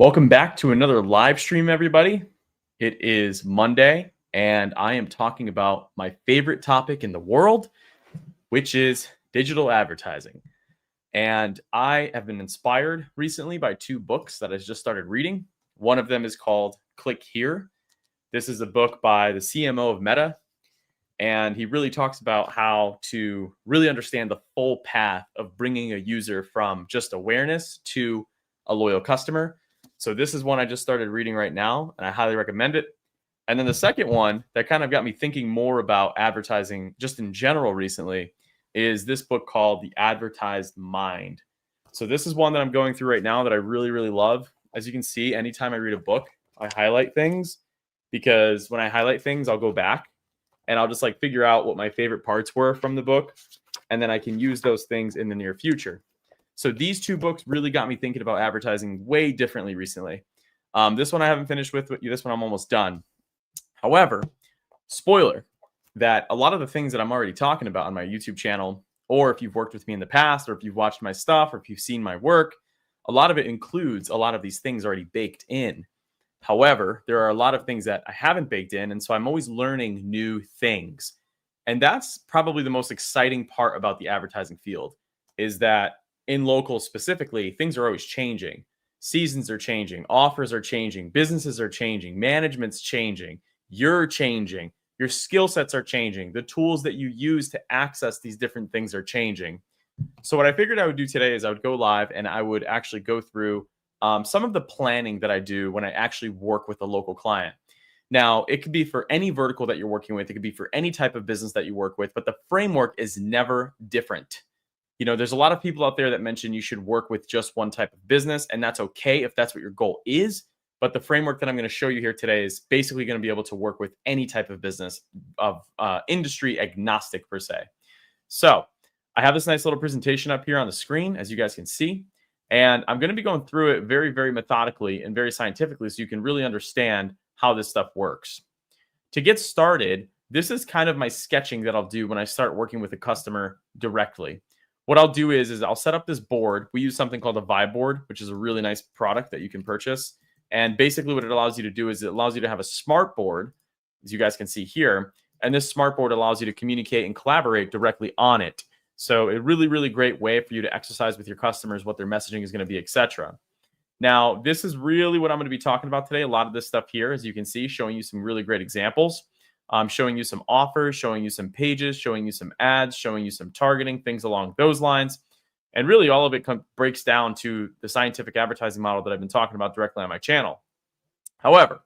Welcome back to another live stream, everybody. It is Monday, and I am talking about my favorite topic in the world, which is digital advertising. And I have been inspired recently by two books that I just started reading. One of them is called Click Here. This is a book by the CMO of Meta, and he really talks about how to really understand the full path of bringing a user from just awareness to a loyal customer. So this is one I just started reading right now, and I highly recommend it. And then the second one that kind of got me thinking more about advertising just in general recently is this book called The Advertised Mind. So this is one that I'm going through right now that I really, really love. As you can see, anytime I read a book, I highlight things, because when I highlight things, I'll go back and I'll just figure out what my favorite parts were from the book. And then I can use those things in the near future. So these two books really got me thinking about advertising way differently recently. This one I haven't finished with. This one I'm almost done. However, spoiler, that a lot of the things that I'm already talking about on my YouTube channel, or if you've worked with me in the past, or if you've watched my stuff, or if you've seen my work, a lot of it includes a lot of these things already baked in. However, there are a lot of things that I haven't baked in, and so I'm always learning new things. And that's probably the most exciting part about the advertising field, is that in local specifically, things are always changing. Seasons are changing, offers are changing, businesses are changing, management's changing, you're changing, your skill sets are changing, the tools that you use to access these different things are changing. So what I figured I would do today is I would go live and I would actually go through some of the planning that I do when I actually work with a local client. Now, it could be for any vertical that you're working with. It could be for any type of business that you work with, but the framework is never different. There's a lot of people out there that mention you should work with just one type of business, and that's okay if that's what your goal is. But the framework that I'm going to show you here today is basically going to be able to work with any type of business of industry agnostic per se. So I have this nice little presentation up here on the screen, as you guys can see, and I'm going to be going through it very, very methodically and very scientifically so you can really understand how this stuff works. To get started, this is kind of my sketching that I'll do when I start working with a customer directly. What I'll do is I'll set up this board. We use something called a vibe board, which is a really nice product that you can purchase. And basically what it allows you to do is it allows you to have a smart board, as you guys can see here. And this smart board allows you to communicate and collaborate directly on it. So a really, really great way for you to exercise with your customers what their messaging is going to be, etc. Now, this is really what I'm going to be talking about today. A lot of this stuff here, as you can see, showing you some really great examples. Showing you some offers, showing you some pages, showing you some ads, showing you some targeting, things along those lines. And really all of it breaks down to the scientific advertising model that I've been talking about directly on my channel. However,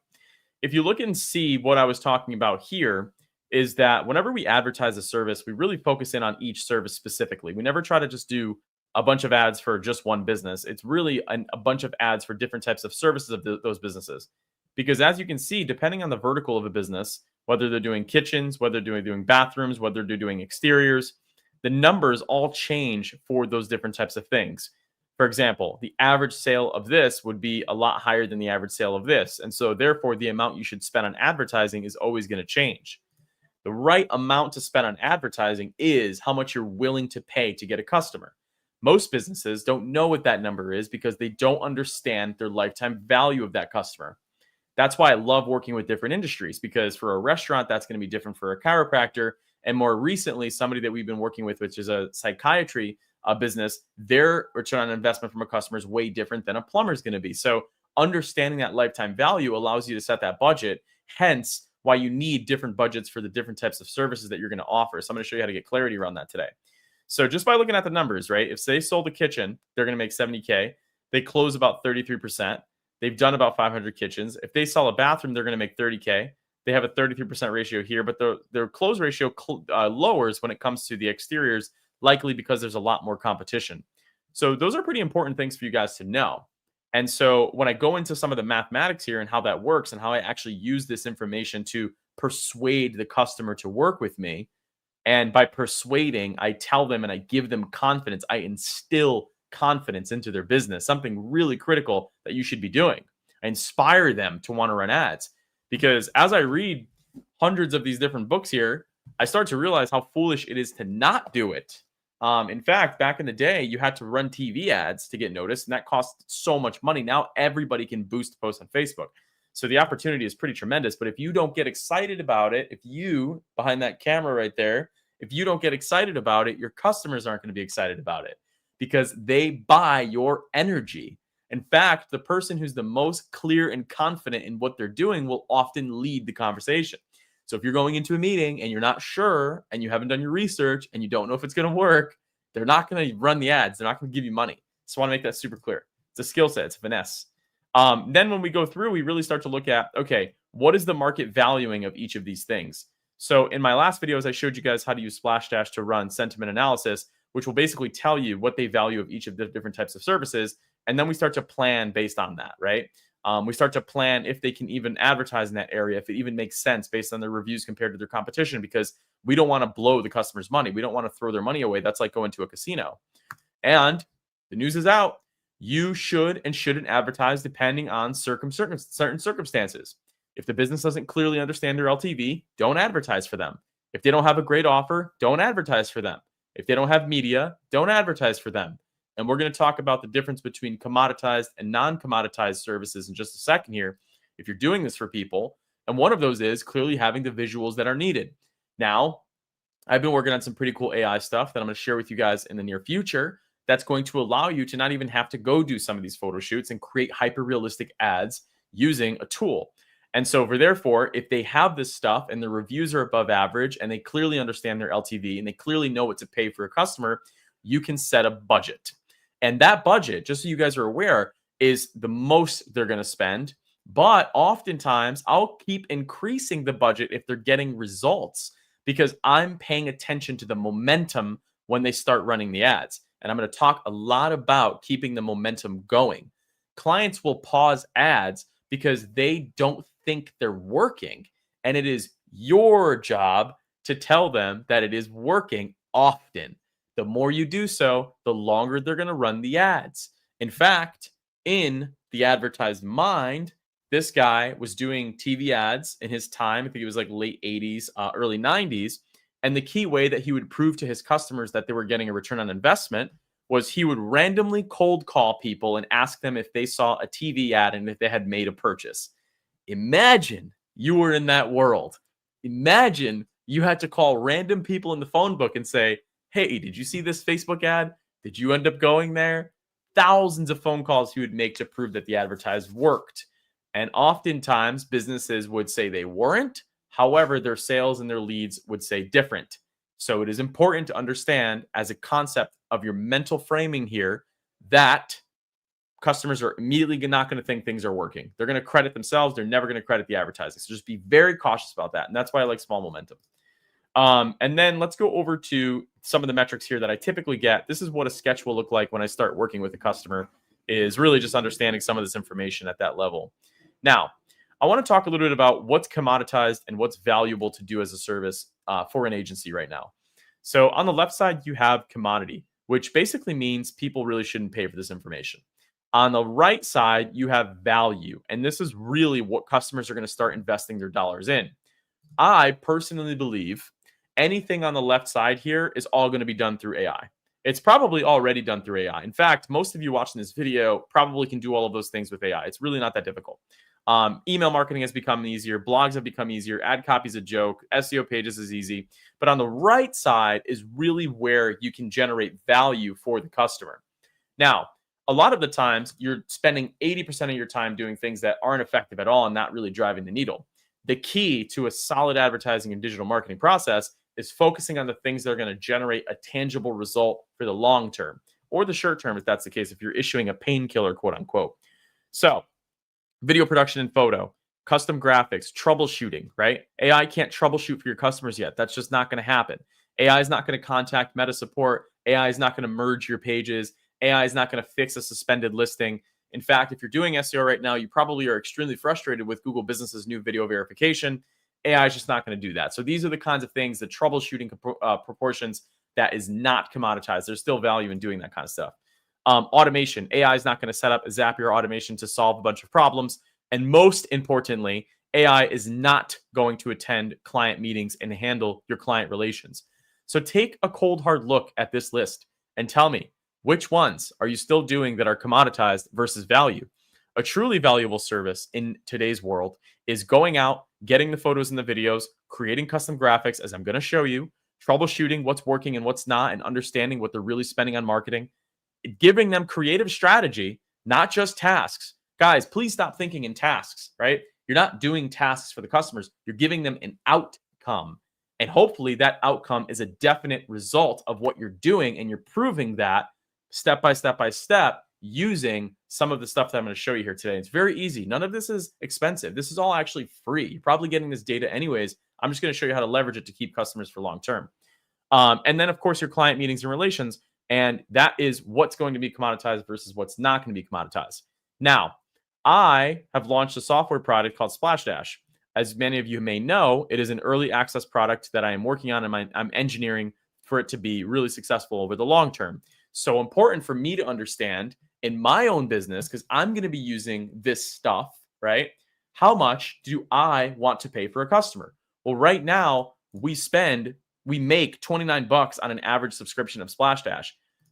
if you look and see what I was talking about here, is that whenever we advertise a service, we really focus in on each service specifically. We never try to just do a bunch of ads for just one business. It's really a bunch of ads for different types of services of those businesses. Because as you can see, depending on the vertical of a business, whether they're doing kitchens, whether they're doing bathrooms, whether they're doing exteriors, the numbers all change for those different types of things. For example, the average sale of this would be a lot higher than the average sale of this. And so therefore, the amount you should spend on advertising is always going to change. The right amount to spend on advertising is how much you're willing to pay to get a customer. Most businesses don't know what that number is because they don't understand their lifetime value of that customer. That's why I love working with different industries, because for a restaurant, that's going to be different for a chiropractor. And more recently, somebody that we've been working with, which is a psychiatry business, their return on investment from a customer is way different than a plumber is going to be. So understanding that lifetime value allows you to set that budget, hence why you need different budgets for the different types of services that you're going to offer. So I'm going to show you how to get clarity around that today. So just by looking at the numbers, right? If they sold a kitchen, they're going to make 70K. They close about 33%. They've done about 500 kitchens. If they sell a bathroom, they're going to make 30K. They have a 33% ratio here, but their close ratio lowers when it comes to the exteriors, likely because there's a lot more competition. So those are pretty important things for you guys to know. And so when I go into some of the mathematics here and how that works and how I actually use this information to persuade the customer to work with me, and by persuading, I tell them and I give them confidence, I instill confidence into their business, something really critical that you should be doing. I inspire them to want to run ads, because as I read hundreds of these different books here, I start to realize how foolish it is to not do it. In fact, back in the day, you had to run TV ads to get noticed, and that cost so much money. Now everybody can boost posts on Facebook. So the opportunity is pretty tremendous. But if you don't get excited about it, if you, behind that camera right there, if you don't get excited about it, your customers aren't going to be excited about it because they buy your energy. In fact, the person who's the most clear and confident in what they're doing will often lead the conversation. So if you're going into a meeting and you're not sure and you haven't done your research and you don't know if it's going to work, they're not going to run the ads. They're not going to give you money. So I want to make that super clear. It's a skill set. It's a finesse. Then when we go through, we really start to look at, okay, what is the market valuing of each of these things? So in my last videos, I showed you guys how to use SplashDash to run sentiment analysis, which will basically tell you what they value of each of the different types of services. And then we start to plan based on that, right? We start to plan if they can even advertise in that area, if it even makes sense based on their reviews compared to their competition, because we don't want to blow the customer's money. We don't want to throw their money away. That's like going to a casino. And the news is out. You should and shouldn't advertise depending on certain circumstances. If the business doesn't clearly understand their LTV, don't advertise for them. If they don't have a great offer, don't advertise for them. If they don't have media, don't advertise for them. And we're going to talk about the difference between commoditized and non-commoditized services in just a second here, if you're doing this for people. And one of those is clearly having the visuals that are needed. Now, I've been working on some pretty cool AI stuff that I'm going to share with you guys in the near future that's going to allow you to not even have to go do some of these photo shoots and create hyper-realistic ads using a tool. And so therefore, if they have this stuff and the reviews are above average and they clearly understand their LTV and they clearly know what to pay for a customer, you can set a budget. And that budget, just so you guys are aware, is the most they're going to spend. But oftentimes, I'll keep increasing the budget if they're getting results because I'm paying attention to the momentum when they start running the ads. And I'm going to talk a lot about keeping the momentum going. Clients will pause ads because they don't think they're working. And it is your job to tell them that it is working often. The more you do so, the longer they're going to run the ads. In fact, in the advertised mind, this guy was doing TV ads in his time. I think it was like late 80s, early 90s. And the key way that he would prove to his customers that they were getting a return on investment was he would randomly cold call people and ask them if they saw a TV ad and if they had made a purchase. Imagine you were in that world. Imagine you had to call random people in the phone book and say, hey, did you see this Facebook ad? Did you end up going there? Thousands of phone calls he would make to prove that the advertise worked. And oftentimes businesses would say they weren't. However, their sales and their leads would say different. So it is important to understand as a concept of your mental framing here that customers are immediately not going to think things are working. They're going to credit themselves. They're never going to credit the advertising. So just be very cautious about that. And that's why I like small momentum. And then let's go over to some of the metrics here that I typically get. This is what a sketch will look like when I start working with a customer, is really just understanding some of this information at that level. Now, I want to talk a little bit about what's commoditized and what's valuable to do as a service for an agency right now. So on the left side, you have commodity, which basically means people really shouldn't pay for this information. On the right side, you have value. And this is really what customers are going to start investing their dollars in. I personally believe anything on the left side here is all going to be done through AI. It's probably already done through AI. In fact, most of you watching this video probably can do all of those things with AI. It's really not that difficult. Email marketing has become easier. Blogs have become easier. Ad copy is a joke. SEO pages is easy. But on the right side is really where you can generate value for the customer. Now, a lot of the times you're spending 80% of your time doing things that aren't effective at all and not really driving the needle. The key to a solid advertising and digital marketing process is focusing on the things that are going to generate a tangible result for the long term or the short term, if that's the case, if you're issuing a painkiller, quote unquote. So video production and photo, custom graphics, troubleshooting, right? AI can't troubleshoot for your customers yet. That's just not going to happen. AI is not going to contact Meta support. AI is not going to merge your pages. AI is not going to fix a suspended listing. In fact, if you're doing SEO right now, you probably are extremely frustrated with Google Business's new video verification. AI is just not going to do that. So these are the kinds of things, the troubleshooting proportions that is not commoditized. There's still value in doing that kind of stuff. Automation. AI is not going to set up a Zapier automation to solve a bunch of problems. And most importantly, AI is not going to attend client meetings and handle your client relations. So take a cold, hard look at this list and tell me, which ones are you still doing that are commoditized versus value? A truly valuable service in today's world is going out, getting the photos and the videos, creating custom graphics, as I'm going to show you, troubleshooting what's working and what's not, and understanding what they're really spending on marketing, giving them creative strategy, not just tasks. Guys, please stop thinking in tasks, right? You're not doing tasks for the customers. You're giving them an outcome. And hopefully that outcome is a definite result of what you're doing. And you're proving that step by step by step using some of the stuff that I'm going to show you here today. It's very easy. None of this is expensive. This is all actually free. You're probably getting this data anyways. I'm just going to show you how to leverage it to keep customers for long term. And then, of course, your client meetings and relations. And that is what's going to be commoditized versus what's not going to be commoditized. Now, I have launched a software product called SplashDash. As many of you may know, it is an early access product that I am working on and I'm engineering for it to be really successful over the long term. So important for me to understand in my own business, because I'm going to be using this stuff, right? How much do I want to pay for a customer? Well, right now we make $29 on an average subscription of SplashDash.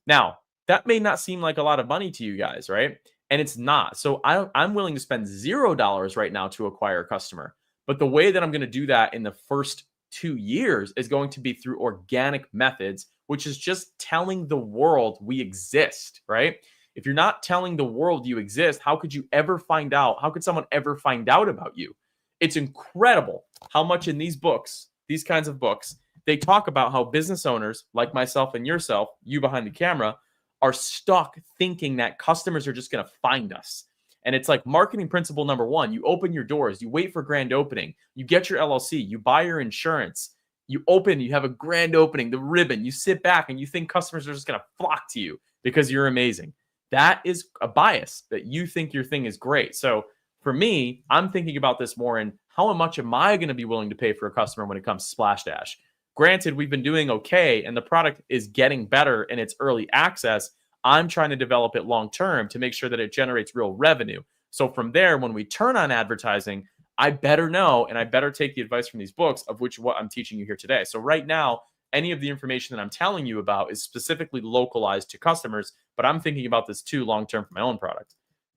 Now, that may not seem like a lot of money to you guys, right? And it's not. So I'm willing to spend $0 right now to acquire a customer. But the way that I'm going to do that in the first 2 years is going to be through organic methods, which is just telling the world we exist, right? If you're not telling the world you exist, how could you ever find out? How could someone ever find out about you? It's incredible how much in these books, these kinds of books, they talk about how business owners like myself and yourself, you behind the camera, are stuck thinking that customers are just going to find us. And it's like marketing principle number one. You open your doors, you wait for grand opening, you get your LLC, you buy your insurance, you open, you have a grand opening, the ribbon, you sit back and you think customers are just going to flock to you because you're amazing. That is a bias that you think your thing is great. So for me, I'm thinking about this more in how much am I going to be willing to pay for a customer when it comes to SplashDash? Granted, we've been doing okay and the product is getting better in its early access. I'm trying to develop it long term to make sure that it generates real revenue. So from there, when we turn on advertising, I better know and I better take the advice from these books, of which what I'm teaching you here today. So right now, any of the information that I'm telling you about is specifically localized to customers, but I'm thinking about this too long term for my own product.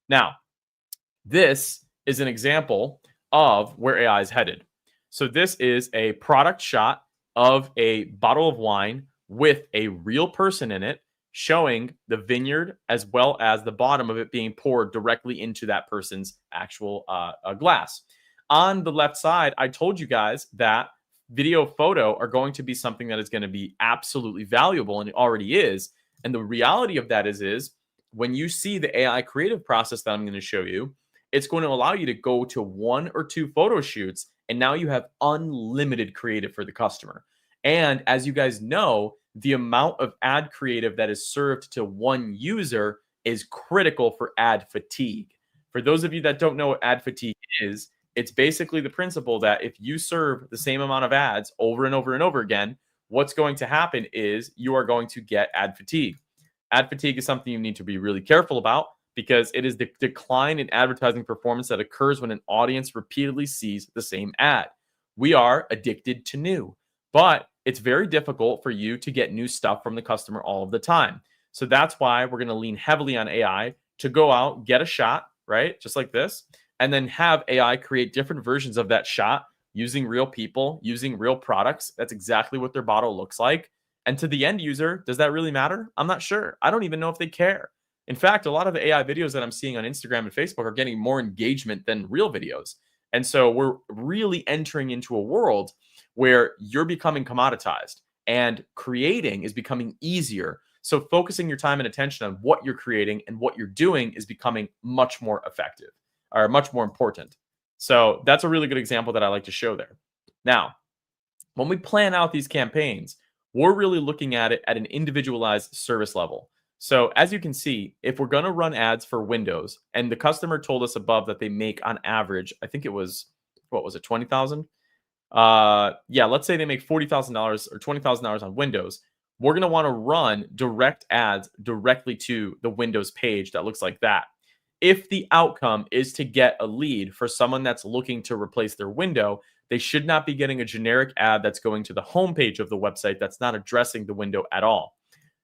Now, this is an example of where AI is headed. So this is a product shot of a bottle of wine with a real person in it, showing the vineyard as well as the bottom of it being poured directly into that person's actual glass. On the left side, I told you guys that video, photo are going to be something that is going to be absolutely valuable, and it already is. And the reality of that is when you see the AI creative process that I'm going to show you, it's going to allow you to go to 1 or 2 photo shoots, and now you have unlimited creative for the customer. And as you guys know, the amount of ad creative that is served to one user is critical for ad fatigue. For those of you that don't know what ad fatigue is, it's basically the principle that if you serve the same amount of ads over and over and over again, what's going to happen is you are going to get ad fatigue. Ad fatigue is something you need to be really careful about because it is the decline in advertising performance that occurs when an audience repeatedly sees the same ad. We are addicted to new, but it's very difficult for you to get new stuff from the customer all of the time. So that's why we're going to lean heavily on AI to go out, get a shot, right? Just like this, and then have AI create different versions of that shot using real people, using real products. That's exactly what their bottle looks like. And to the end user, does that really matter? I'm not sure. I don't even know if they care. In fact, a lot of the AI videos that I'm seeing on Instagram and Facebook are getting more engagement than real videos. And so we're really entering into a world where you're becoming commoditized and creating is becoming easier. So focusing your time and attention on what you're creating and what you're doing is becoming much more effective or much more important. So that's a really good example that I like to show there. Now, when we plan out these campaigns, we're really looking at it at an individualized service level. So as you can see, if we're going to run ads for Windows and the customer told us above that they make on average, I think it was, what was it, 20,000? Let's say they make $40,000 or $20,000 on Windows. We're going to want to run direct ads directly to the Windows page that looks like that. If the outcome is to get a lead for someone that's looking to replace their window, They should not be getting a generic ad that's going to the homepage of the website that's not addressing the window at all.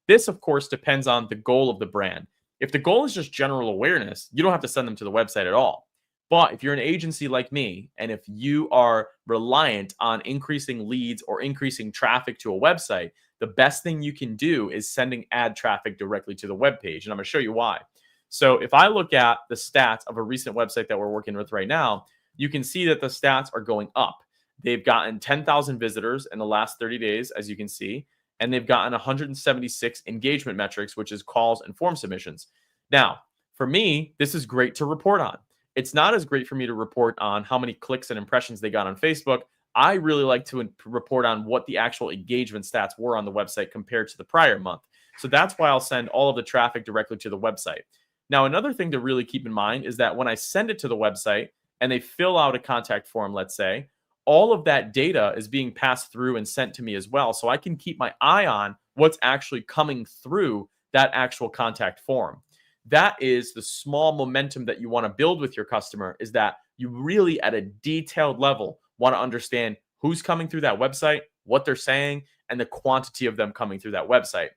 This, of course, depends on the goal of the brand. If the goal is just general awareness, you don't have to send them to the website at all. But if you're an agency like me, and if you are reliant on increasing leads or increasing traffic to a website, the best thing you can do is sending ad traffic directly to the web page. And I'm going to show you why. So if I look at the stats of a recent website that we're working with right now, you can see that the stats are going up. They've gotten 10,000 visitors in the last 30 days, as you can see, and they've gotten 176 engagement metrics, which is calls and form submissions. Now, for me, this is great to report on. It's not as great for me to report on how many clicks and impressions they got on Facebook. I really like to report on what the actual engagement stats were on the website compared to the prior month. So that's why I'll send all of the traffic directly to the website. Now, another thing to really keep in mind is that when I send it to the website and they fill out a contact form, let's say, all of that data is being passed through and sent to me as well. So I can keep my eye on what's actually coming through that actual contact form. That is the small momentum that you want to build with your customer, is that you really at a detailed level want to understand who's coming through that website, what they're saying, and the quantity of them coming through that website.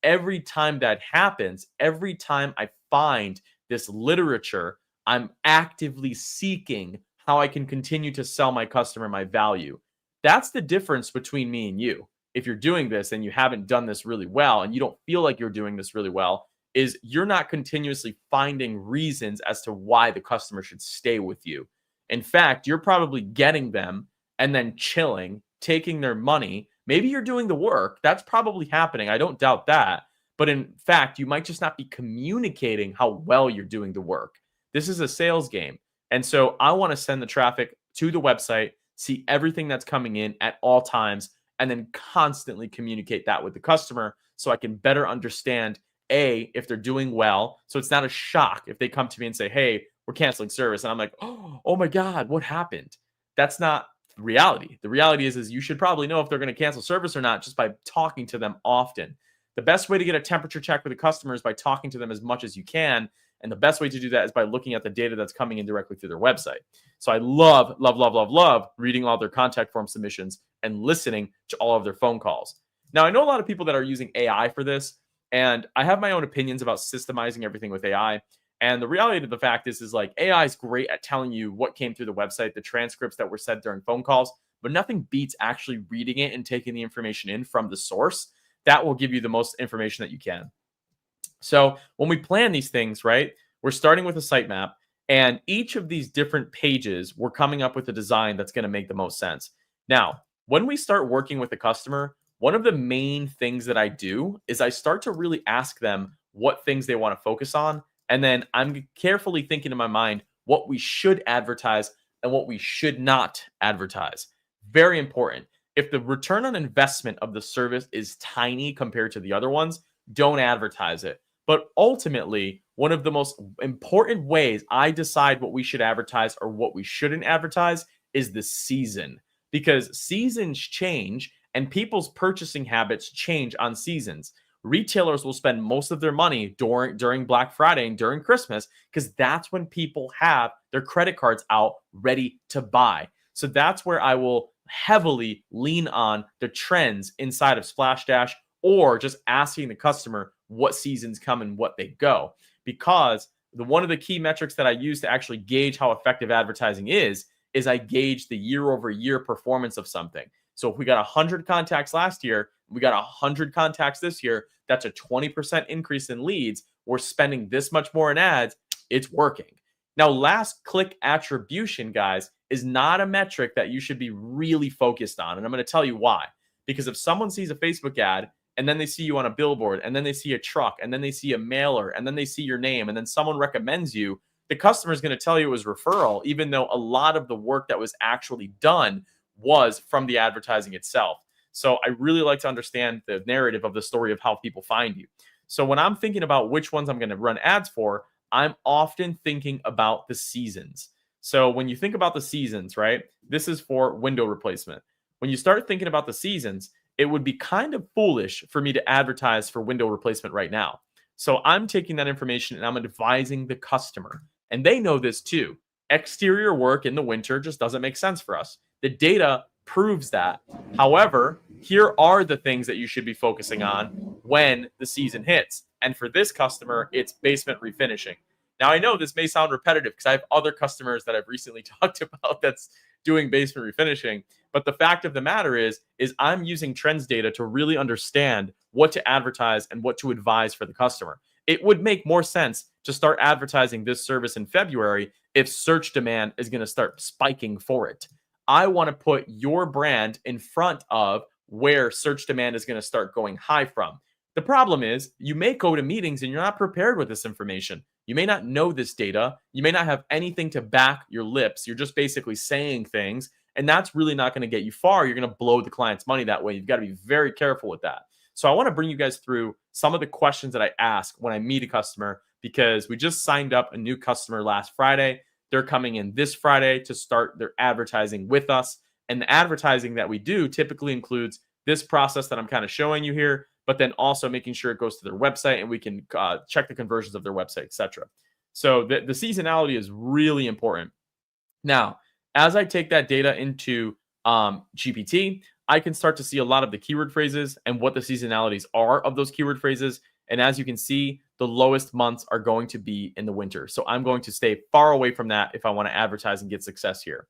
Every time that happens, every time I find this literature, I'm actively seeking how I can continue to sell my customer my value. That's the difference between me and you. If you're doing this and you haven't done this really well and you don't feel like you're doing this really well, is you're not continuously finding reasons as to why the customer should stay with you. In fact, you're probably getting them and then chilling, taking their money. Maybe you're doing the work. That's probably happening. I don't doubt that. But in fact, you might just not be communicating how well you're doing the work. This is a sales game. And so I want to send the traffic to the website, see everything that's coming in at all times, and then constantly communicate that with the customer so I can better understand if they're doing well. So it's not a shock if they come to me and say, hey, we're canceling service. And I'm like, oh my God, what happened? That's not the reality. The reality is you should probably know if they're going to cancel service or not just by talking to them often. The best way to get a temperature check with a customer is by talking to them as much as you can. And the best way to do that is by looking at the data that's coming in directly through their website. So I love reading all their contact form submissions and listening to all of their phone calls. Now, I know a lot of people that are using AI for this, and I have my own opinions about systemizing everything with AI. And the reality of the fact is like AI is great at telling you what came through the website, the transcripts that were said during phone calls, but nothing beats actually reading it and taking the information in from the source. That will give you the most information that you can. So when we plan these things, right, we're starting with a sitemap, and each of these different pages, we're coming up with a design that's going to make the most sense. Now, when we start working with a customer, one of the main things that I do is I start to really ask them what things they want to focus on. And then I'm carefully thinking in my mind what we should advertise and what we should not advertise. Very important. If the return on investment of the service is tiny compared to the other ones, don't advertise it. But ultimately, one of the most important ways I decide what we should advertise or what we shouldn't advertise is the season, because seasons change and people's purchasing habits change on seasons. Retailers will spend most of their money during Black Friday and during Christmas because that's when people have their credit cards out ready to buy. So that's where I will heavily lean on the trends inside of SplashDash, or just asking the customer what seasons come and what they go. Because one of the key metrics that I use to actually gauge how effective advertising is I gauge the year over year performance of something. So if we got 100 contacts last year, we got 100 contacts this year, that's a 20% increase in leads. We're spending this much more in ads. It's working. Now, last click attribution, guys, is not a metric that you should be really focused on. And I'm going to tell you why. Because if someone sees a Facebook ad and then they see you on a billboard and then they see a truck and then they see a mailer and then they see your name and then someone recommends you, the customer is going to tell you it was referral, even though a lot of the work that was actually done was from the advertising itself. So I really like to understand the narrative of the story of how people find you. So when I'm thinking about which ones I'm going to run ads for, I'm often thinking about the seasons. So when you think about the seasons, right, this is for window replacement. When you start thinking about the seasons, it would be kind of foolish for me to advertise for window replacement right now. So I'm taking that information and I'm advising the customer. And they know this too. Exterior work in the winter just doesn't make sense for us. The data proves that. However, here are the things that you should be focusing on when the season hits. And for this customer, it's basement refinishing. Now, I know this may sound repetitive because I have other customers that I've recently talked about that's doing basement refinishing. But the fact of the matter is I'm using trends data to really understand what to advertise and what to advise for the customer. It would make more sense to start advertising this service in February if search demand is going to start spiking for it. I want to put your brand in front of where search demand is going to start going high from. The problem is you may go to meetings and you're not prepared with this information. You may not know this data. You may not have anything to back your lips. You're just basically saying things, and that's really not going to get you far. You're going to blow the client's money that way. You've got to be very careful with that. So I want to bring you guys through some of the questions that I ask when I meet a customer, because we just signed up a new customer last Friday. They're coming in this Friday to start their advertising with us. And the advertising that we do typically includes this process that I'm kind of showing you here, but then also making sure it goes to their website and we can check the conversions of their website, etc. So the seasonality is really important. Now, as I take that data into GPT, I can start to see a lot of the keyword phrases and what the seasonalities are of those keyword phrases. And as you can see, the lowest months are going to be in the winter. So I'm going to stay far away from that if I want to advertise and get success here.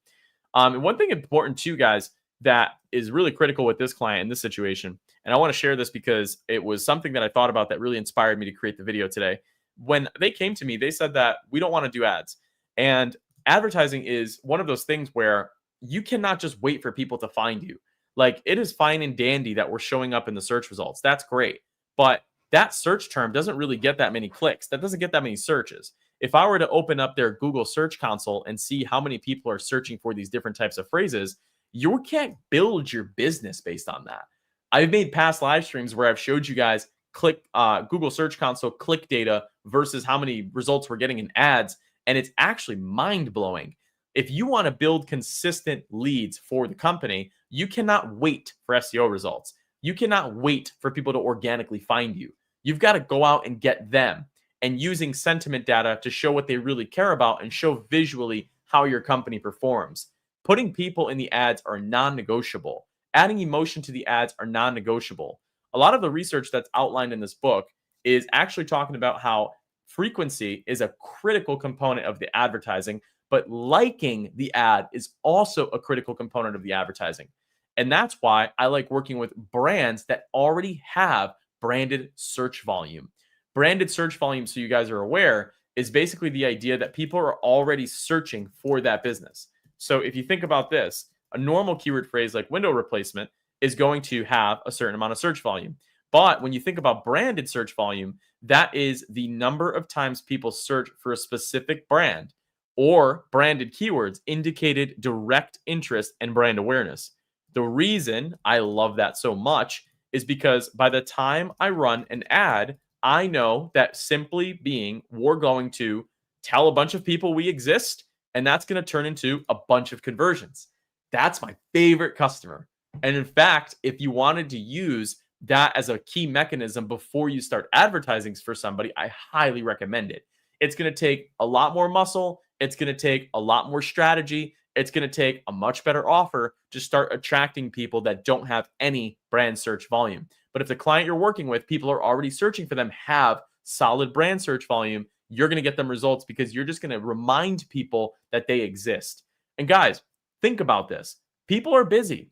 And one thing important too, guys, that is really critical with this client in this situation, and I want to share this because it was something that I thought about that really inspired me to create the video today. When they came to me, they said that we don't want to do ads. And advertising is one of those things where you cannot just wait for people to find you. Like, it is fine and dandy that we're showing up in the search results. That's great. But that search term doesn't really get that many clicks. That doesn't get that many searches. If I were to open up their Google Search Console and see how many people are searching for these different types of phrases, you can't build your business based on that. I've made past live streams where I've showed you guys click Google Search Console click data versus how many results we're getting in ads, and it's actually mind-blowing. If you want to build consistent leads for the company, you cannot wait for SEO results. You cannot wait for people to organically find you. You've got to go out and get them, and using sentiment data to show what they really care about and show visually how your company performs. Putting people in the ads are non-negotiable. Adding emotion to the ads are non-negotiable. A lot of the research that's outlined in this book is actually talking about how frequency is a critical component of the advertising, but liking the ad is also a critical component of the advertising. And that's why I like working with brands that already have branded search volume. Branded search volume, so you guys are aware, is basically the idea that people are already searching for that business. So if you think about this, a normal keyword phrase like window replacement is going to have a certain amount of search volume. But when you think about branded search volume, that is the number of times people search for a specific brand or branded keywords indicated direct interest and brand awareness. The reason I love that so much is because by the time I run an ad, I know that simply being, we're going to tell a bunch of people we exist, and that's going to turn into a bunch of conversions. That's my favorite customer. And in fact, if you wanted to use that as a key mechanism before you start advertising for somebody, I highly recommend it. It's going to take a lot more muscle. It's going to take a lot more strategy. It's going to take a much better offer to start attracting people that don't have any brand search volume. But if the client you're working with, people are already searching for them, have solid brand search volume, you're going to get them results because you're just going to remind people that they exist. And guys, think about this. People are busy.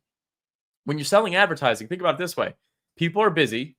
When you're selling advertising, think about it this way. People are busy.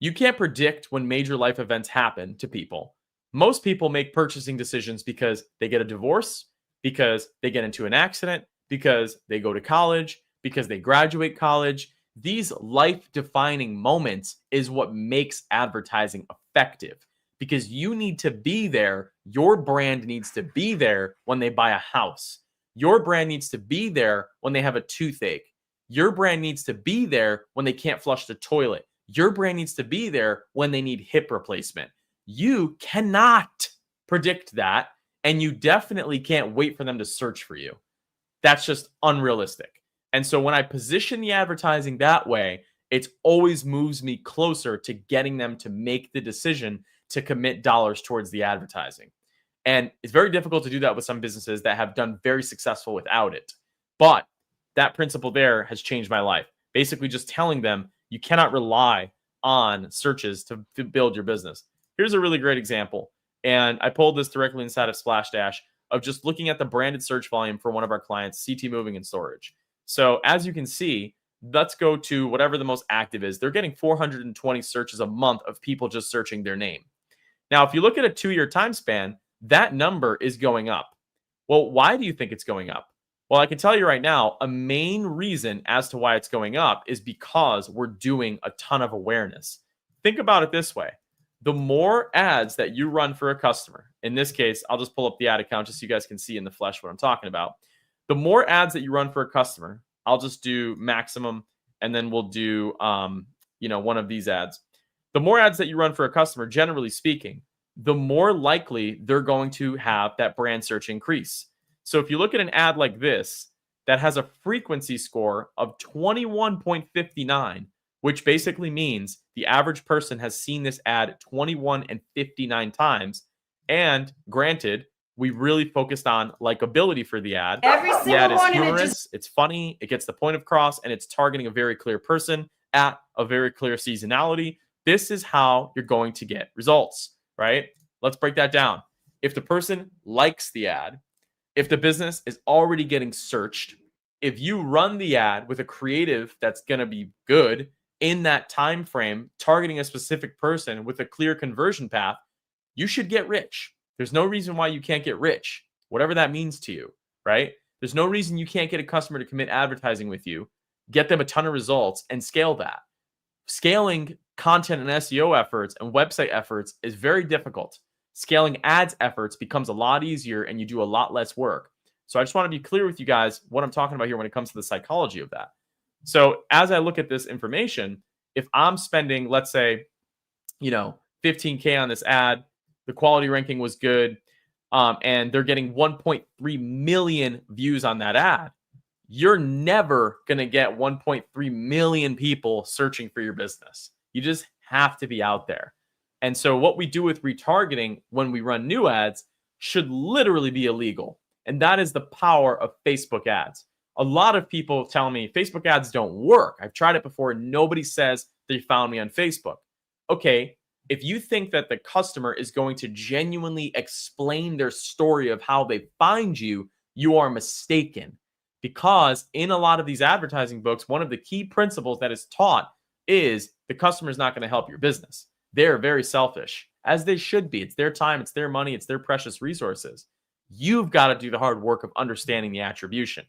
You can't predict when major life events happen to people. Most people make purchasing decisions because they get a divorce, because they get into an accident, because they go to college, because they graduate college. These life-defining moments is what makes advertising effective, because you need to be there. Your brand needs to be there when they buy a house. Your brand needs to be there when they have a toothache. Your brand needs to be there when they can't flush the toilet. Your brand needs to be there when they need hip replacement. You cannot predict that, and you definitely can't wait for them to search for you. That's just unrealistic. And so when I position the advertising that way, it always moves me closer to getting them to make the decision to commit dollars towards the advertising. And it's very difficult to do that with some businesses that have done very successful without it. But that principle there has changed my life. Basically just telling them you cannot rely on searches to build your business. Here's a really great example. And I pulled this directly inside of SplashDash of just looking at the branded search volume for one of our clients, CT Moving and Storage. So as you can see, let's go to whatever the most active is. They're getting 420 searches a month of people just searching their name. Now, if you look at a 2-year time span, that number is going up. Well, why do you think it's going up? Well, I can tell you right now, a main reason as to why it's going up is because we're doing a ton of awareness. Think about it this way. The more ads that you run for a customer, in this case, I'll just pull up the ad account just so you guys can see in the flesh what I'm talking about. The more ads that you run for a customer, I'll just do maximum, and then we'll do, one of these ads. The more ads that you run for a customer, generally speaking, the more likely they're going to have that brand search increase. So if you look at an ad like this that has a frequency score of 21.59, which basically means the average person has seen this ad 21 and 59 times. And granted, we really focused on likability for the ad. The ad is humorous, it's funny, it gets the point across, and it's targeting a very clear person at a very clear seasonality. This is how you're going to get results, right? Let's break that down. If the person likes the ad, if the business is already getting searched, if you run the ad with a creative that's going to be good in that time frame, targeting a specific person with a clear conversion path, you should get rich. There's no reason why you can't get rich, whatever that means to you, right? There's no reason you can't get a customer to commit advertising with you, get them a ton of results, and scale that. Scaling content and SEO efforts and website efforts is very difficult. Scaling ads efforts becomes a lot easier and you do a lot less work. So I just want to be clear with you guys what I'm talking about here when it comes to the psychology of that. So as I look at this information, if I'm spending, let's say, 15K on this ad, the quality ranking was good, and they're getting 1.3 million views on that ad, you're never going to get 1.3 million people searching for your business. You just have to be out there. And so what we do with retargeting when we run new ads should literally be illegal. And that is the power of Facebook ads. A lot of people tell me Facebook ads don't work. I've tried it before. Nobody says they found me on Facebook. Okay, if you think that the customer is going to genuinely explain their story of how they find you, you are mistaken. Because in a lot of these advertising books, one of the key principles that is taught is the customer is not going to help your business. They're very selfish, as they should be. It's their time, it's their money, it's their precious resources. You've got to do the hard work of understanding the attribution.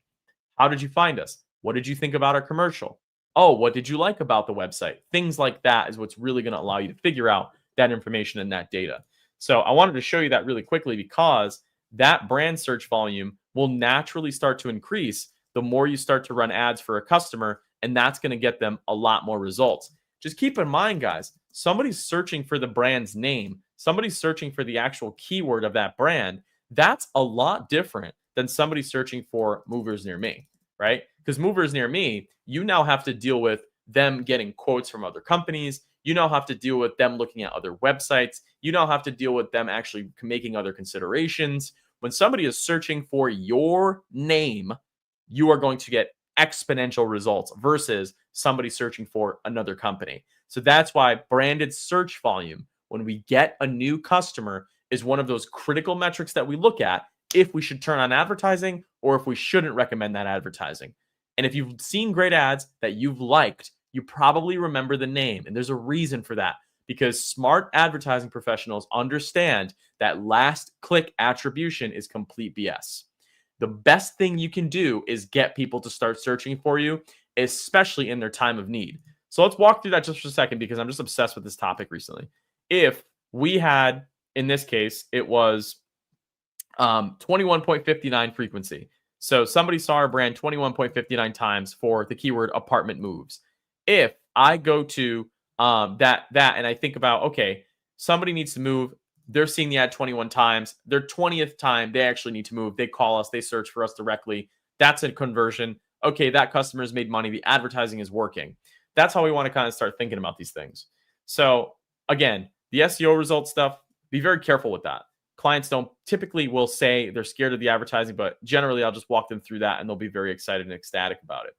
How did you find us? What did you think about our commercial? Oh, what did you like about the website? Things like that is what's really going to allow you to figure out that information and that data. So I wanted to show you that really quickly because that brand search volume will naturally start to increase the more you start to run ads for a customer, and that's going to get them a lot more results. Just keep in mind, guys, somebody's searching for the brand's name, somebody's searching for the actual keyword of that brand. That's a lot different than somebody searching for movers near me, right? Because movers near me, you now have to deal with them getting quotes from other companies. You now have to deal with them looking at other websites. You now have to deal with them actually making other considerations. When somebody is searching for your name, you are going to get exponential results versus somebody searching for another company. So that's why branded search volume, when we get a new customer, is one of those critical metrics that we look at if we should turn on advertising or if we shouldn't recommend that advertising. And if you've seen great ads that you've liked, you probably remember the name. And there's a reason for that, because smart advertising professionals understand that last click attribution is complete BS. The best thing you can do is get people to start searching for you, especially in their time of need. So let's walk through that just for a second, because I'm just obsessed with this topic recently. If we had, in this case, it was 21.59 frequency. So somebody saw our brand 21.59 times for the keyword apartment moves. If I go to that and I think about, okay, somebody needs to move. They're seeing the ad 21 times. Their 20th time, they actually need to move. They call us. They search for us directly. That's a conversion. Okay, that customer has made money. The advertising is working. That's how we want to kind of start thinking about these things. So again, the SEO result stuff, be very careful with that. clients don't typically will say they're scared of the advertising, but generally I'll just walk them through that and they'll be very excited and ecstatic about it.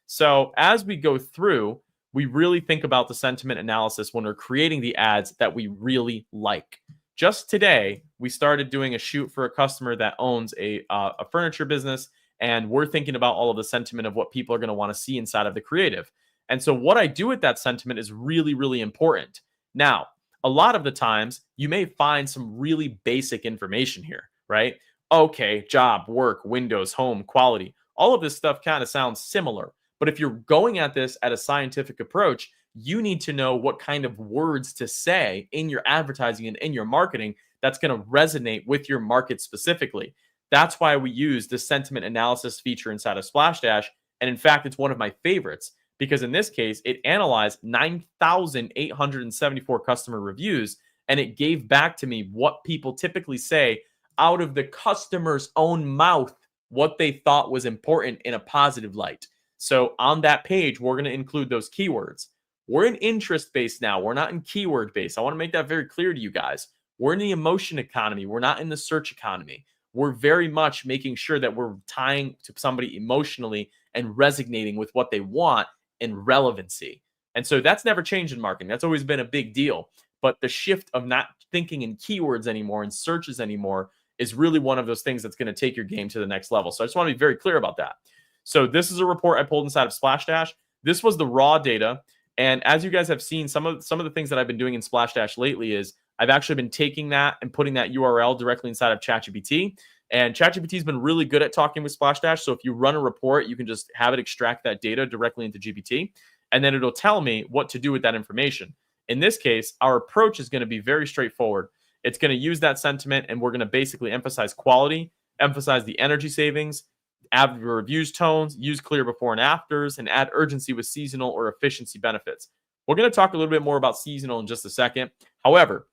So as we go through, we really think about the sentiment analysis when we're creating the ads that we really like. Just today, we started doing a shoot for a customer that owns a furniture business, and we're thinking about all of the sentiment of what people are going to want to see inside of the creative. And so what I do with that sentiment is really, really important. Now, a lot of the times, you may find some really basic information here, right? Okay, job, work, windows, home, quality. All of this stuff kind of sounds similar. But if you're going at this at a scientific approach, you need to know what kind of words to say in your advertising and in your marketing that's going to resonate with your market specifically. That's why we use the sentiment analysis feature inside of SplashDash. And in fact, it's one of my favorites because in this case, it analyzed 9,874 customer reviews and it gave back to me what people typically say out of the customer's own mouth, what they thought was important in a positive light. So on that page, we're going to include those keywords. We're in interest based now. We're not in keyword based. I want to make that very clear to you guys. We're in the emotion economy. We're not in the search economy. We're very much making sure that we're tying to somebody emotionally and resonating with what they want and relevancy. And so that's never changed in marketing. That's always been a big deal. But the shift of not thinking in keywords anymore and searches anymore is really one of those things that's going to take your game to the next level. So I just want to be very clear about that. So this is a report I pulled inside of SplashDash. This was the raw data. And as you guys have seen, some of the things that I've been doing in SplashDash lately is I've actually been taking that and putting that URL directly inside of ChatGPT. And ChatGPT has been really good at talking with SplashDash. So if you run a report, you can just have it extract that data directly into GPT. And then it'll tell me what to do with that information. In this case, our approach is going to be very straightforward. It's going to use that sentiment, and we're going to basically emphasize quality, emphasize the energy savings, add reviews tones, use clear before and afters, and add urgency with seasonal or efficiency benefits. We're going to talk a little bit more about seasonal in just a second. However,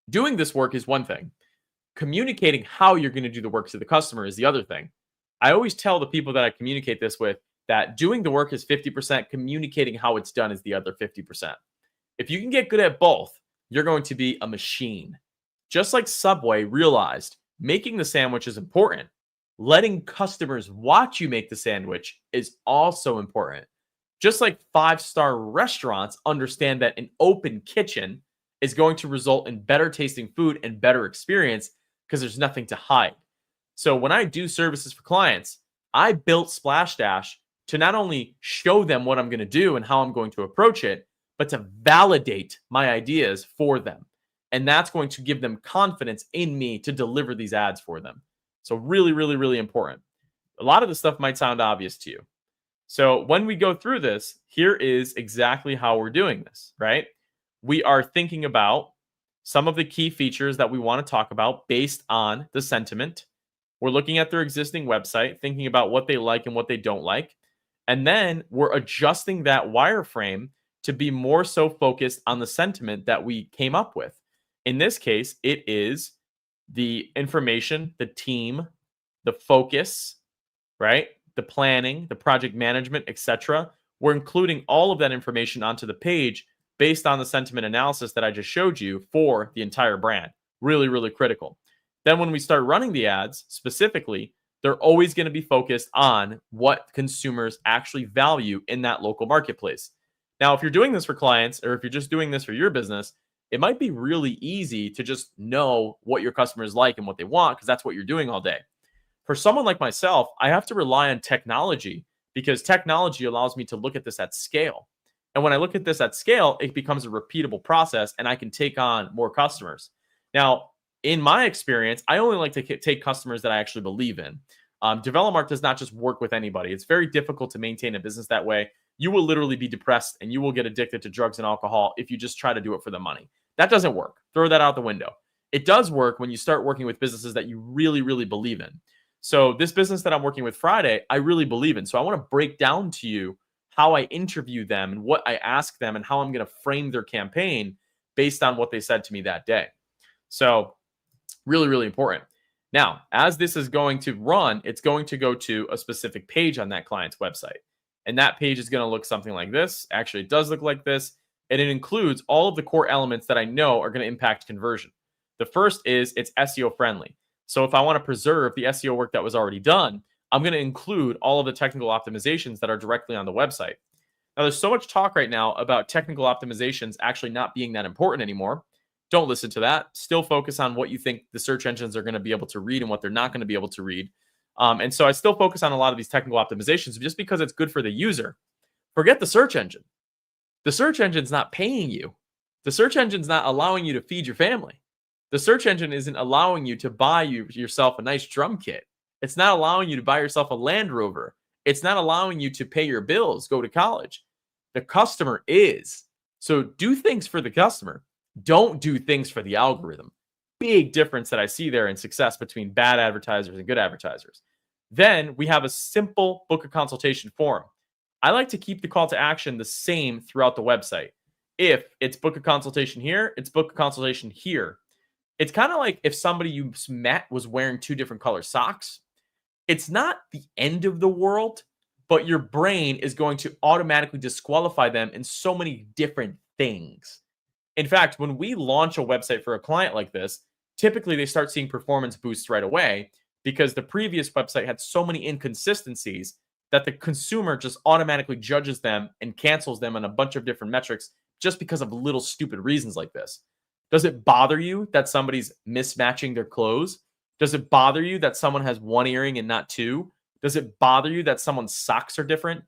doing this work is one thing. Communicating how you're going to do the work to the customer is the other thing. I always tell the people that I communicate this with that doing the work is 50%, communicating how it's done is the other 50%. If you can get good at both, you're going to be a machine. Just like Subway realized making the sandwich is important, letting customers watch you make the sandwich is also important. Just like 5-star restaurants understand that an open kitchen is going to result in better tasting food and better experience because there's nothing to hide. So when I do services for clients, I built SplashDash to not only show them what I'm going to do and how I'm going to approach it, but to validate my ideas for them. And that's going to give them confidence in me to deliver these ads for them. So really, really, really important. A lot of this stuff might sound obvious to you. So when we go through this, here is exactly how we're doing this, right? We are thinking about some of the key features that we want to talk about based on the sentiment. We're looking at their existing website, thinking about what they like and what they don't like. And then we're adjusting that wireframe to be more so focused on the sentiment that we came up with. In this case, it is the information, the team, the focus, right? The planning, the project management, etc. We're including all of that information onto the page based on the sentiment analysis that I just showed you for the entire brand. Really, really critical. Then when we start running the ads specifically, they're always going to be focused on what consumers actually value in that local marketplace. Now, if you're doing this for clients or if you're just doing this for your business, it might be really easy to just know what your customers like and what they want because that's what you're doing all day. For someone like myself, I have to rely on technology because technology allows me to look at this at scale. And when I look at this at scale, it becomes a repeatable process and I can take on more customers. Now, in my experience, I only like to take customers that I actually believe in. Develomark does not just work with anybody. It's very difficult to maintain a business that way. You will literally be depressed and you will get addicted to drugs and alcohol if you just try to do it for the money. That doesn't work. Throw that out the window. It does work when you start working with businesses that you really, really believe in. So this business that I'm working with Friday, I really believe in. So I want to break down to you how I interview them and what I ask them and how I'm going to frame their campaign based on what they said to me that day. So really, really important. Now, as this is going to run, it's going to go to a specific page on that client's website. And that page is going to look something like this. Actually, it does look like this. And it includes all of the core elements that I know are going to impact conversion. The first is it's SEO friendly. So if I want to preserve the SEO work that was already done, I'm going to include all of the technical optimizations that are directly on the website. Now, there's so much talk right now about technical optimizations actually not being that important anymore. Don't listen to that. Still focus on what you think the search engines are going to be able to read and what they're not going to be able to read. And so I still focus on a lot of these technical optimizations just because it's good for the user. Forget the search engine. The search engine's not paying you. The search engine's not allowing you to feed your family. The search engine isn't allowing you to buy yourself a nice drum kit. It's not allowing you to buy yourself a Land Rover. It's not allowing you to pay your bills, go to college. The customer is. So do things for the customer. Don't do things for the algorithm. Big difference that I see there in success between bad advertisers and good advertisers. Then we have a simple book a consultation form. I like to keep the call to action the same throughout the website. If it's book a consultation here, it's book a consultation here. It's kind of like if somebody you met was wearing two different color socks. It's not the end of the world, but your brain is going to automatically disqualify them in so many different things. In fact, when we launch a website for a client like this, typically they start seeing performance boosts right away because the previous website had so many inconsistencies that the consumer just automatically judges them and cancels them on a bunch of different metrics just because of little stupid reasons like this. Does it bother you that somebody's mismatching their clothes? Does it bother you that someone has one earring and not two? Does it bother you that someone's socks are different?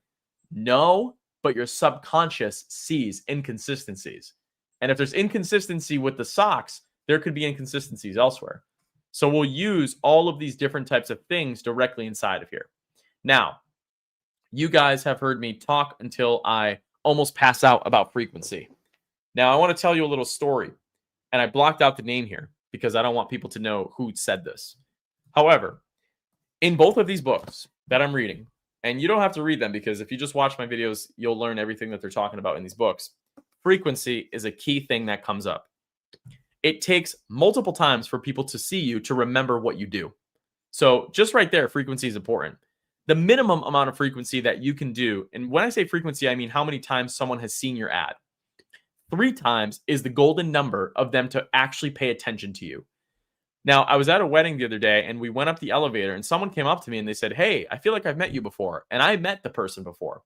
No, but your subconscious sees inconsistencies. And if there's inconsistency with the socks, there could be inconsistencies elsewhere. So we'll use all of these different types of things directly inside of here. Now, you guys have heard me talk until I almost pass out about frequency. Now, I want to tell you a little story. And I blocked out the name here because I don't want people to know who said this. However, in both of these books that I'm reading, and you don't have to read them because if you just watch my videos, you'll learn everything that they're talking about in these books. Frequency is a key thing that comes up. It takes multiple times for people to see you to remember what you do. So just right there, frequency is important. The minimum amount of frequency that you can do, and when I say frequency, I mean how many times someone has seen your ad. 3 times is the golden number of them to actually pay attention to you. Now, I was at a wedding the other day and we went up the elevator and someone came up to me and they said, "Hey, I feel like I've met you before." And I met the person before.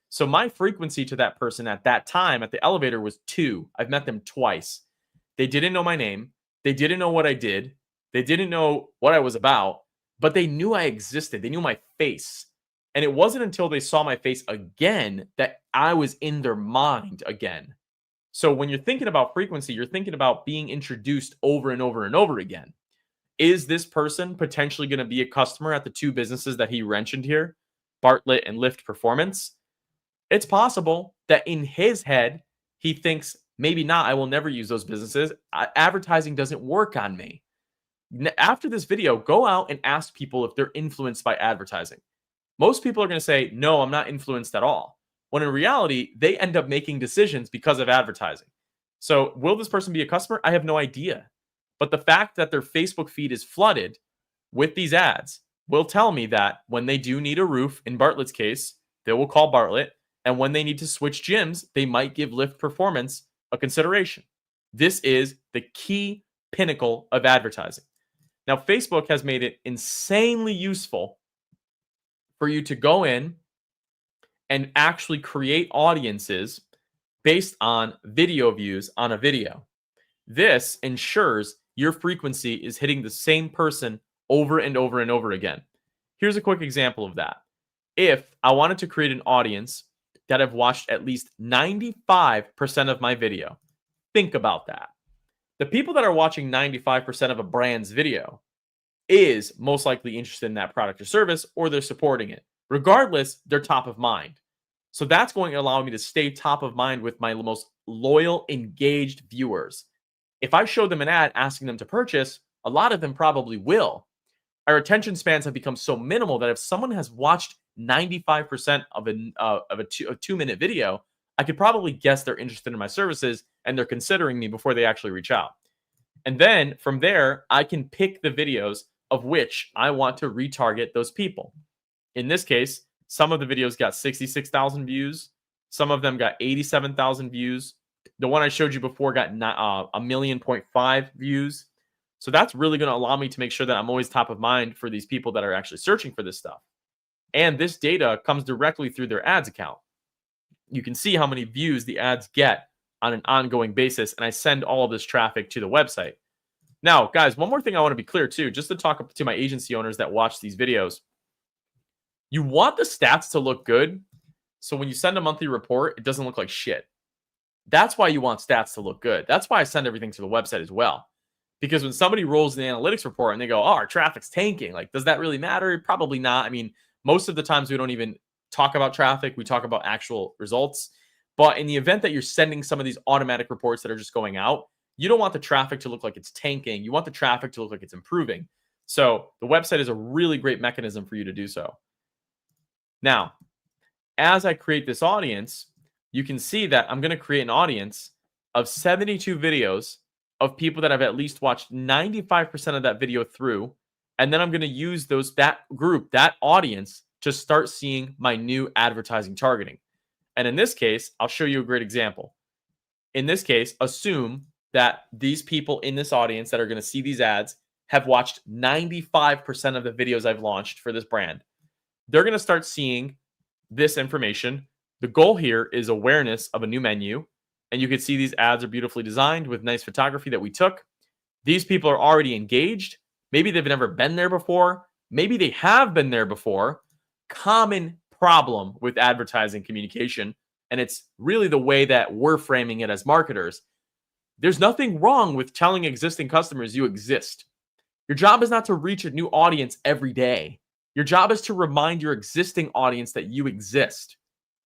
So my frequency to that person at that time at the elevator was 2. I've met them twice. They didn't know my name. They didn't know what I did. They didn't know what I was about, but they knew I existed. They knew my face. And it wasn't until they saw my face again that I was in their mind again. So when you're thinking about frequency, you're thinking about being introduced over and over and over again. Is this person potentially going to be a customer at the 2 businesses that he mentioned here, Bartlett and Lyft Performance? It's possible that in his head, he thinks, maybe not, I will never use those businesses. Advertising doesn't work on me. After this video, go out and ask people if they're influenced by advertising. Most people are going to say, no, I'm not influenced at all. When in reality, they end up making decisions because of advertising. So will this person be a customer? I have no idea. But the fact that their Facebook feed is flooded with these ads will tell me that when they do need a roof, in Bartlett's case, they will call Bartlett. And when they need to switch gyms, they might give Lyft Performance a consideration. This is the key pinnacle of advertising. Now, Facebook has made it insanely useful for you to go in and actually create audiences based on video views on a video. This ensures your frequency is hitting the same person over and over and over again. Here's a quick example of that. If I wanted to create an audience that have watched at least 95% of my video, think about that. The people that are watching 95% of a brand's video is most likely interested in that product or service, or they're supporting it. Regardless, they're top of mind. So that's going to allow me to stay top of mind with my most loyal, engaged viewers. If I show them an ad asking them to purchase, a lot of them probably will. Our attention spans have become so minimal that if someone has watched 95% of a 2-minute video, I could probably guess they're interested in my services and they're considering me before they actually reach out. And then from there, I can pick the videos of which I want to retarget those people. In this case, some of the videos got 66,000 views. Some of them got 87,000 views. The one I showed you before got 1.5 million views. So that's really going to allow me to make sure that I'm always top of mind for these people that are actually searching for this stuff. And this data comes directly through their ads account. You can see how many views the ads get on an ongoing basis. And I send all of this traffic to the website. Now, guys, one more thing I want to be clear too, just to talk to my agency owners that watch these videos. You want the stats to look good. So when you send a monthly report, it doesn't look like shit. That's why you want stats to look good. That's why I send everything to the website as well. Because when somebody rolls the analytics report and they go, oh, our traffic's tanking, like, does that really matter? Probably not. I mean, most of the times we don't even talk about traffic. We talk about actual results. But in the event that you're sending some of these automatic reports that are just going out, you don't want the traffic to look like it's tanking. You want the traffic to look like it's improving. So the website is a really great mechanism for you to do so. Now, as I create this audience, you can see that I'm going to create an audience of 72 videos of people that have at least watched 95% of that video through. And then I'm going to use that group, that audience, to start seeing my new advertising targeting. And in this case, I'll show you a great example. In this case, assume that these people in this audience that are going to see these ads have watched 95% of the videos I've launched for this brand. They're going to start seeing this information. The goal here is awareness of a new menu. And you can see these ads are beautifully designed with nice photography that we took. These people are already engaged. Maybe they've never been there before. Maybe they have been there before. Common problem with advertising communication. And it's really the way that we're framing it as marketers. There's nothing wrong with telling existing customers you exist. Your job is not to reach a new audience every day. Your job is to remind your existing audience that you exist.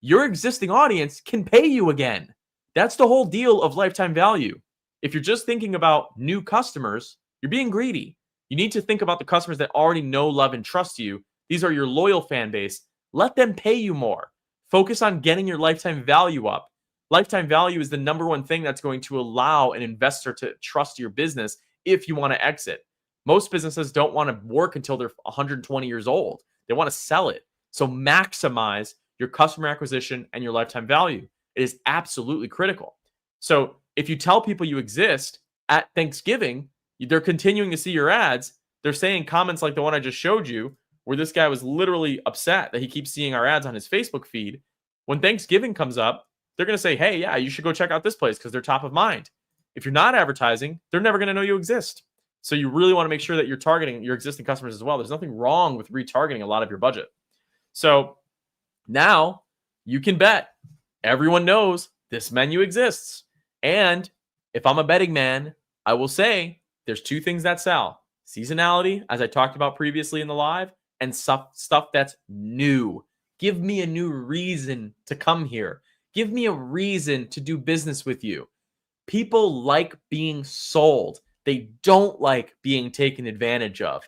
Your existing audience can pay you again. That's the whole deal of lifetime value. If you're just thinking about new customers, you're being greedy. You need to think about the customers that already know, love, and trust you. These are your loyal fan base. Let them pay you more. Focus on getting your lifetime value up. Lifetime value is the number one thing that's going to allow an investor to trust your business if you want to exit. Most businesses don't want to work until they're 120 years old. They want to sell it. So maximize your customer acquisition and your lifetime value. It is absolutely critical. So if you tell people you exist at Thanksgiving, they're continuing to see your ads. They're saying comments like the one I just showed you, where this guy was literally upset that he keeps seeing our ads on his Facebook feed. When Thanksgiving comes up, they're going to say, hey, yeah, you should go check out this place because they're top of mind. If you're not advertising, they're never going to know you exist. So you really want to make sure that you're targeting your existing customers as well. There's nothing wrong with retargeting a lot of your budget. So now you can bet everyone knows this menu exists. And if I'm a betting man, I will say there's two things that sell. Seasonality, as I talked about previously in the live, and stuff that's new. Give me a new reason to come here. Give me a reason to do business with you. People like being sold. They don't like being taken advantage of.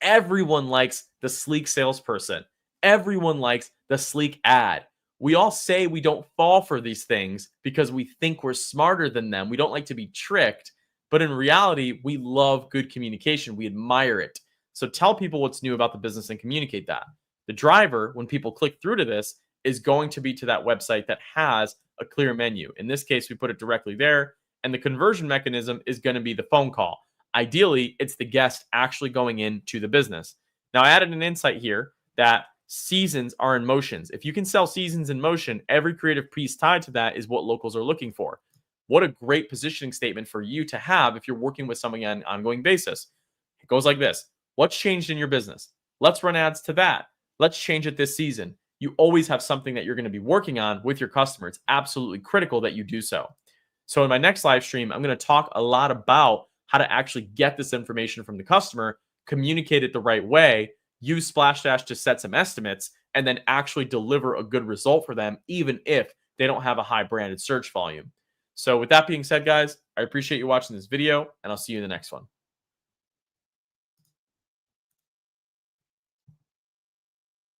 Everyone likes the sleek salesperson. Everyone likes the sleek ad. We all say we don't fall for these things because we think we're smarter than them. We don't like to be tricked. But in reality, we love good communication. We admire it. So tell people what's new about the business and communicate that. The driver, when people click through to this, is going to be to that website that has a clear menu. In this case, we put it directly there. And the conversion mechanism is going to be the phone call. Ideally, it's the guest actually going into the business. Now, I added an insight here that seasons are in motions. If you can sell seasons in motion, every creative piece tied to that is what locals are looking for. What a great positioning statement for you to have if you're working with someone on an ongoing basis. It goes like this. What's changed in your business? Let's run ads to that. Let's change it this season. You always have something that you're going to be working on with your customer. It's absolutely critical that you do so. So in my next live stream, I'm going to talk a lot about how to actually get this information from the customer, communicate it the right way, use SplashDash to set some estimates, and then actually deliver a good result for them, even if they don't have a high branded search volume. So with that being said, guys, I appreciate you watching this video, and I'll see you in the next one.